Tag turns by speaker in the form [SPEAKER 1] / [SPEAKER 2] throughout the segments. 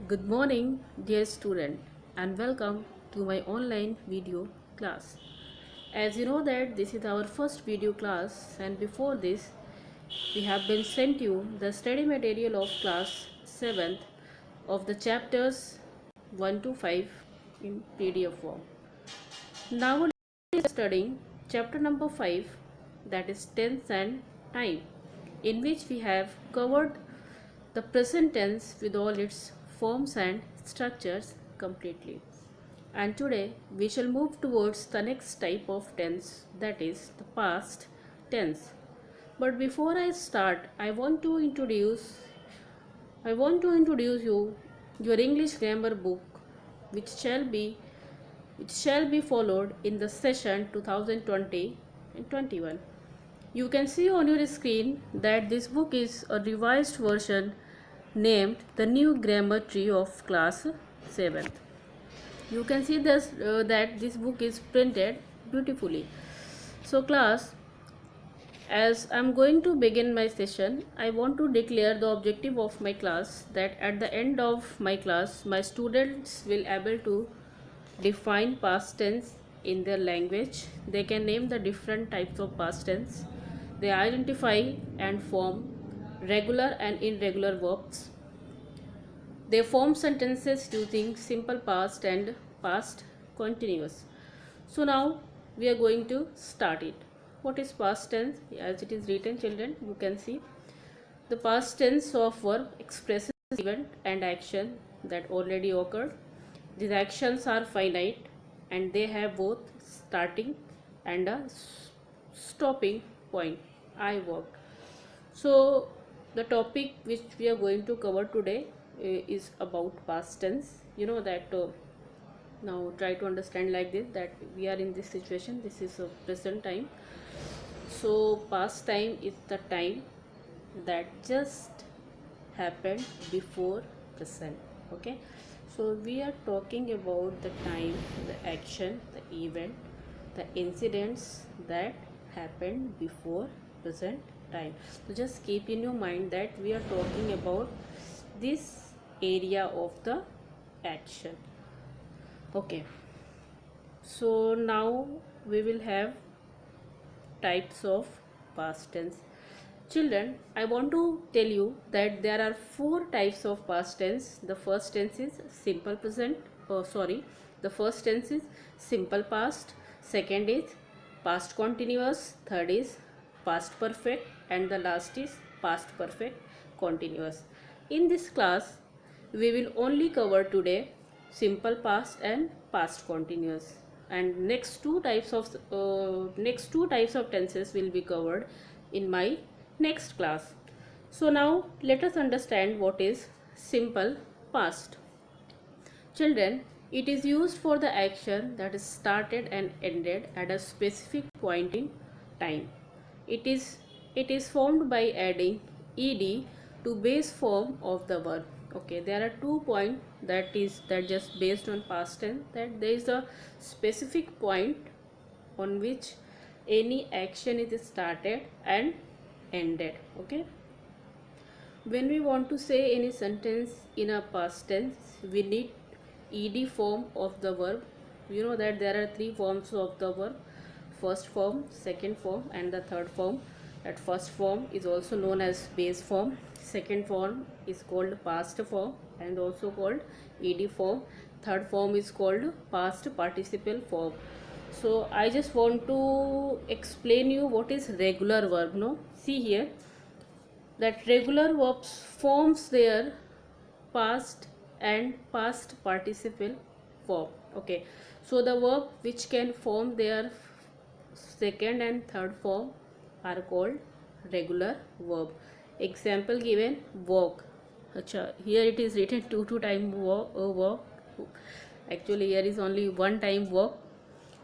[SPEAKER 1] Good morning, dear student, and welcome to my online video class. As you know that this is our first video class, and before this, we have been sent you the study material of class 7th of the chapters 1 to 5 in PDF form. Now we are studying chapter number 5, that is tense and time, in which we have covered the present tense with all its forms and structures completely. And today we shall move towards the next type of tense, that is the past tense. But before I start, I want to introduce you your English grammar book, which shall be followed in the session 2020 and 21. You can see on your screen that this book is a revised version named The New Grammar Tree of Class 7th. You can see that this book is printed beautifully. So class, as I am going to begin my session, I want to declare the objective of my class, that at the end of my class, my students will able to define past tense in their language. They can name the different types of past tense. They identify and form regular and irregular verbs. They form sentences using simple past and past continuous. So now we are going to start it. What is past tense? As it is written, children, you can see the past tense of verb expresses event and action that already occurred. These actions are finite and they have both starting and a stopping point. I worked. So the topic which we are going to cover today is about past tense. You know that now try to understand like this, that we are in this situation. This is a present time. So past time is the time that just happened before present. Okay, so we are talking about the time, the action, the event, the incidents that happened before present time. So just keep in your mind that we are talking about this area of the action. Okay, so now we will have types of past tense. Children, I want to tell you that there are four types of past tense. The first tense is simple present. The first tense is simple past. Second is past continuous. Third is past perfect. And the last is past perfect continuous. In this class, we will only cover today simple past and past continuous, and next two types of tenses will be covered in my next class. So now let us understand what is simple past. Children, it is used for the action that is started and ended at a specific point in time. It is formed by adding ed to base form of the verb. Okay, there are 2 points that just based on past tense, that there is a specific point on which any action is started and ended. Okay, when we want to say any sentence in a past tense, we need ed form of the verb. You know that there are three forms of the verb: first form, second form, and the third form. That first form is also known as base form. Second form is called past form and also called ed form. Third form is called past participle form. So I just want to explain you what is regular verb. No, see here that regular verbs forms their past and past participle form. Okay, so the verb which can form their second and third form are called regular verb. Example given: walk. Acha, here it is written two time walk. Actually here is only one time walk.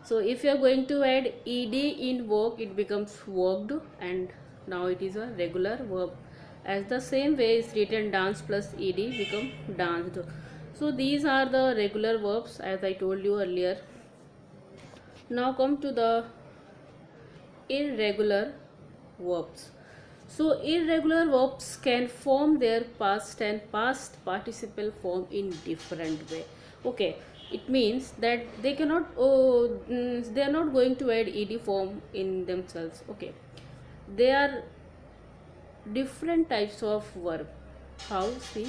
[SPEAKER 1] So if you are going to add ed in walk, it becomes walked, and now it is a regular verb. As the same way is written, dance plus ed become danced. So these are the regular verbs as I told you earlier. Now come to the irregular verbs. So irregular verbs can form their past and past participle form in different way. Okay, it means that they cannot they are not going to add ed form in themselves. Okay, they are different types of verb. How? See,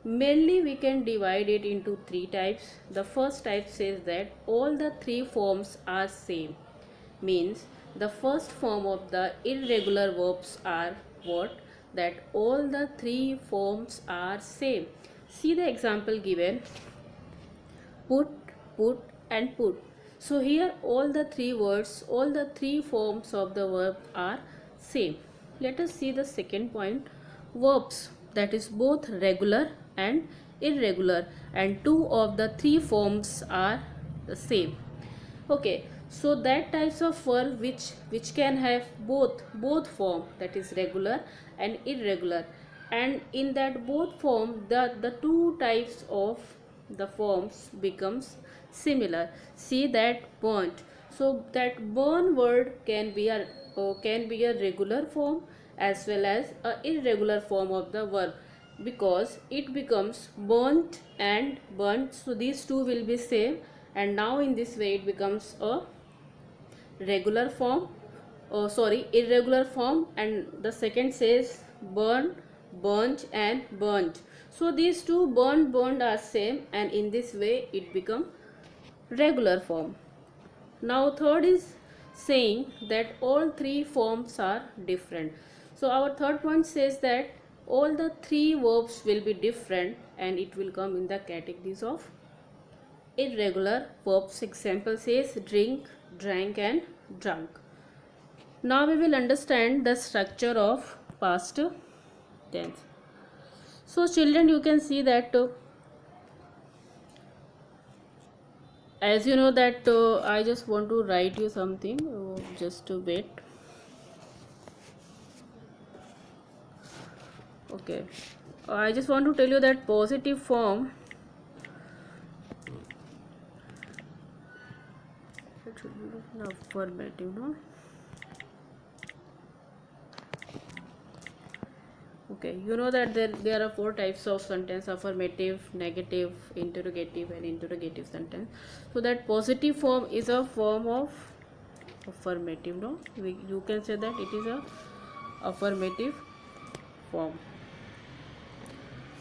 [SPEAKER 1] mainly we can divide it into three types. The first type says that all the three forms are same, means the first form of the irregular verbs are what? That all the three forms are same. See the example given: put, put and put. So here all the three words, all the three forms of the verb are same. Let us see the second point: verbs, that is both regular and irregular, and two of the three forms are the same. Okay, so that types of verb which can have both form, that is regular and irregular, and in that both form the two types of the forms becomes similar. See that burnt. So that burn word can be a regular form as well as a irregular form of the verb, because it becomes burnt and burnt, so these two will be same, and now in this way it becomes a regular form, sorry, irregular form, and the second says burn, burnt and burnt. So these two burned are same, and in this way it become regular form. Now third is saying that all three forms are different. So our third point says that all the three verbs will be different and it will come in the categories of irregular verbs. Example says drink, drank and drunk. Now we will understand the structure of past tense. So children, you can see that as you know that I just want to write you something, just to wait. Okay, I just want to tell you that positive form, it should be affirmative, no? Okay, you know that there are four types of sentence: affirmative, negative, interrogative and interrogative sentence. So that positive form is a form of affirmative, no? You can say that it is a affirmative form.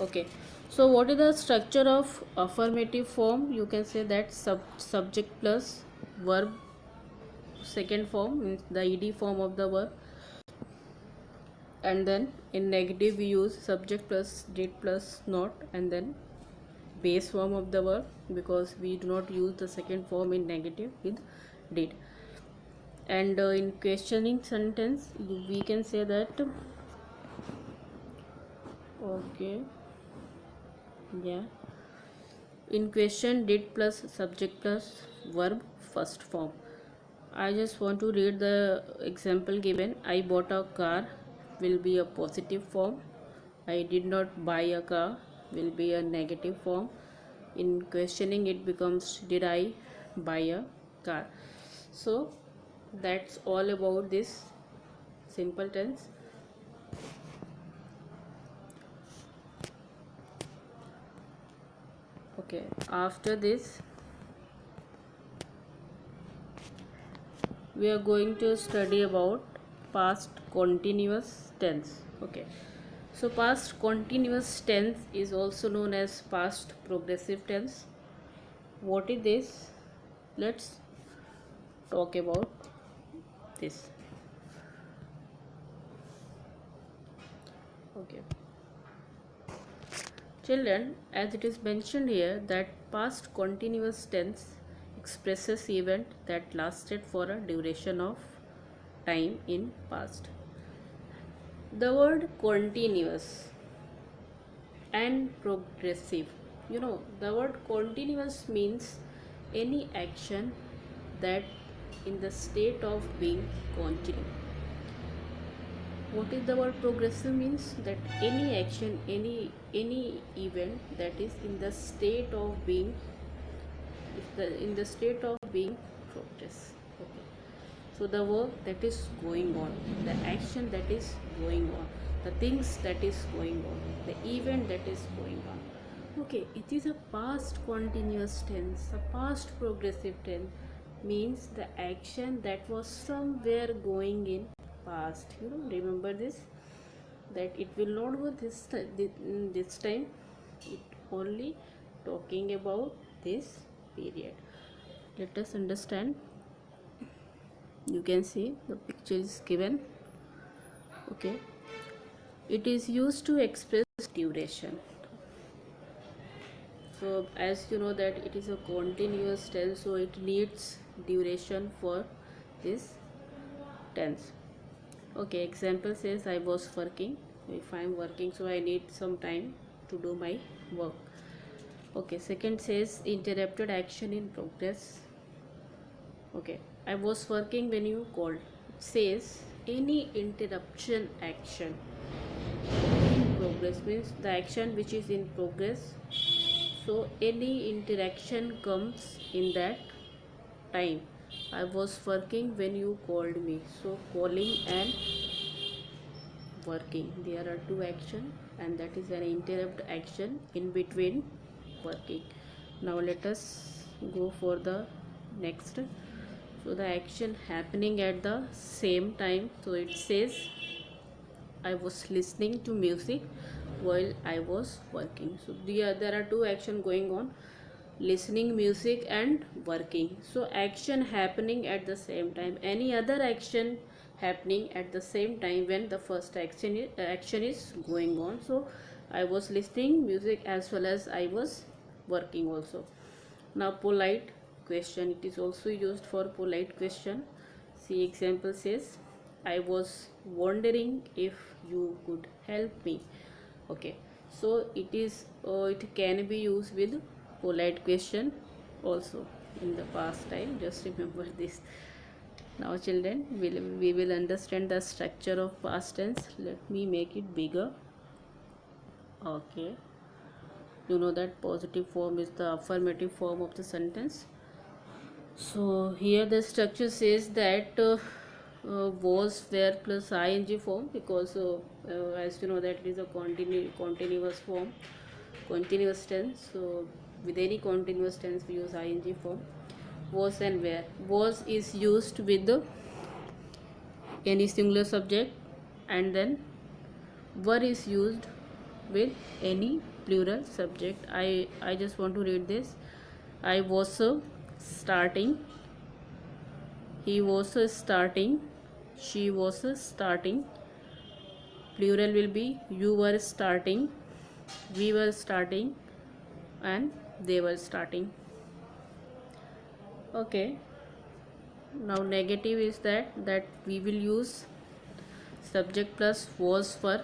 [SPEAKER 1] Okay, so what is the structure of affirmative form? You can say that subject plus verb. Second form means the ed form of the verb, and then in negative we use subject plus did plus not, and then base form of the verb, because we do not use the second form in negative with did. And in questioning sentence we can say that, okay, yeah, in question did plus subject plus verb first form. I just want to read the example given: I bought a car will be a positive form. I did not buy a car will be a negative form. In questioning it becomes did I buy a car. So that's all about this simple tense. Okay, after this we are going to study about past continuous tense. Okay, so past continuous tense is also known as past progressive tense. What is this? Let's talk about this. Okay, children, as it is mentioned here that past continuous tense expresses event that lasted for a duration of time in past. The word continuous and progressive, the word continuous means any action that in the state of being continue. What is the word progressive means? That any action, any event that is in the state of being, in the state of being progress. Okay, So the work that is going on, the action that is going on, the things that is going on, the event that is going on. Okay, it is a past continuous tense, a past progressive tense means the action that was somewhere going in past. Remember this, that it will not go this time. It only talking about this period. Let us understand. You can see the picture is given. Okay, it is used to express duration. So as you know that it is a continuous tense, so it needs duration for this tense. Okay, example says I was working. If I am working, so I need some time to do my work. Okay, second says interrupted action in progress. Okay, I was working when you called. It says any interruption action in progress means the action which is in progress. So any interaction comes in that time. I was working when you called me. So calling and working, there are two action, and that is an interrupt action in between working. Now let us go for the next. So the action happening at the same time. So it says I was listening to music while I was working. So there are two action going on, listening music and working. So action happening at the same time. Any other action happening at the same time when the first action is going on. So I was listening music as well as I was working also. Now polite question, it is also used for polite question. See example says I was wondering if you could help me. Okay, so it can be used with polite question also in the past time. Just remember this. Now children, we will understand the structure of past tense. Let me make it bigger. Okay, you know that positive form is the affirmative form of the sentence. So here the structure says that was were plus ing form, because as you know that it is a continuous form, continuous tense. So with any continuous tense we use ing form. Was and where. Was is used with the any singular subject, and then were is used with any plural subject. I just want to read this. I was starting, he was starting, she was starting. Plural will be you were starting, we were starting, and they were starting. Okay, now negative is that we will use subject plus was for,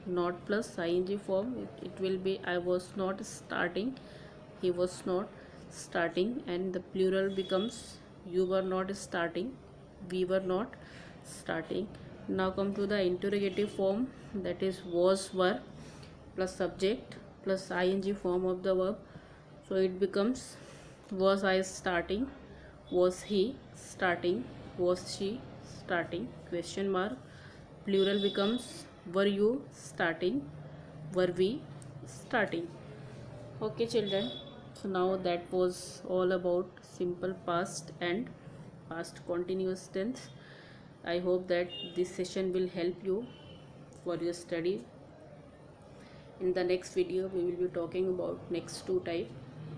[SPEAKER 1] not plus ing form. It will be I was not starting, he was not starting, and the plural becomes you were not starting, we were not starting. Now come to the interrogative form, that is was were plus subject plus ing form of the verb. So it becomes was I starting, was he starting, was she starting, question mark. Plural becomes were you starting, were we starting. Okay children, so now that was all about simple past and past continuous tense. I hope that this session will help you for your study. In the next video we will be talking about next two type,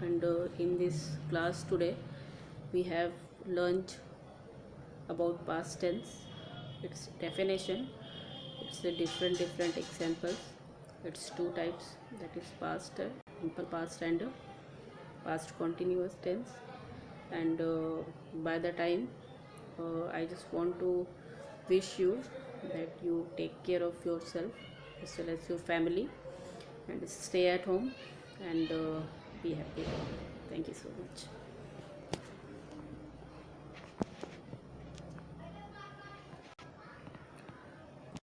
[SPEAKER 1] and in this class today we have learned about past tense, its definition, it's the different examples. It's two types, that is past simple past and past continuous tense. And by the time I just want to wish you that you take care of yourself as well as your family, and stay at home and be happy. Thank you so much.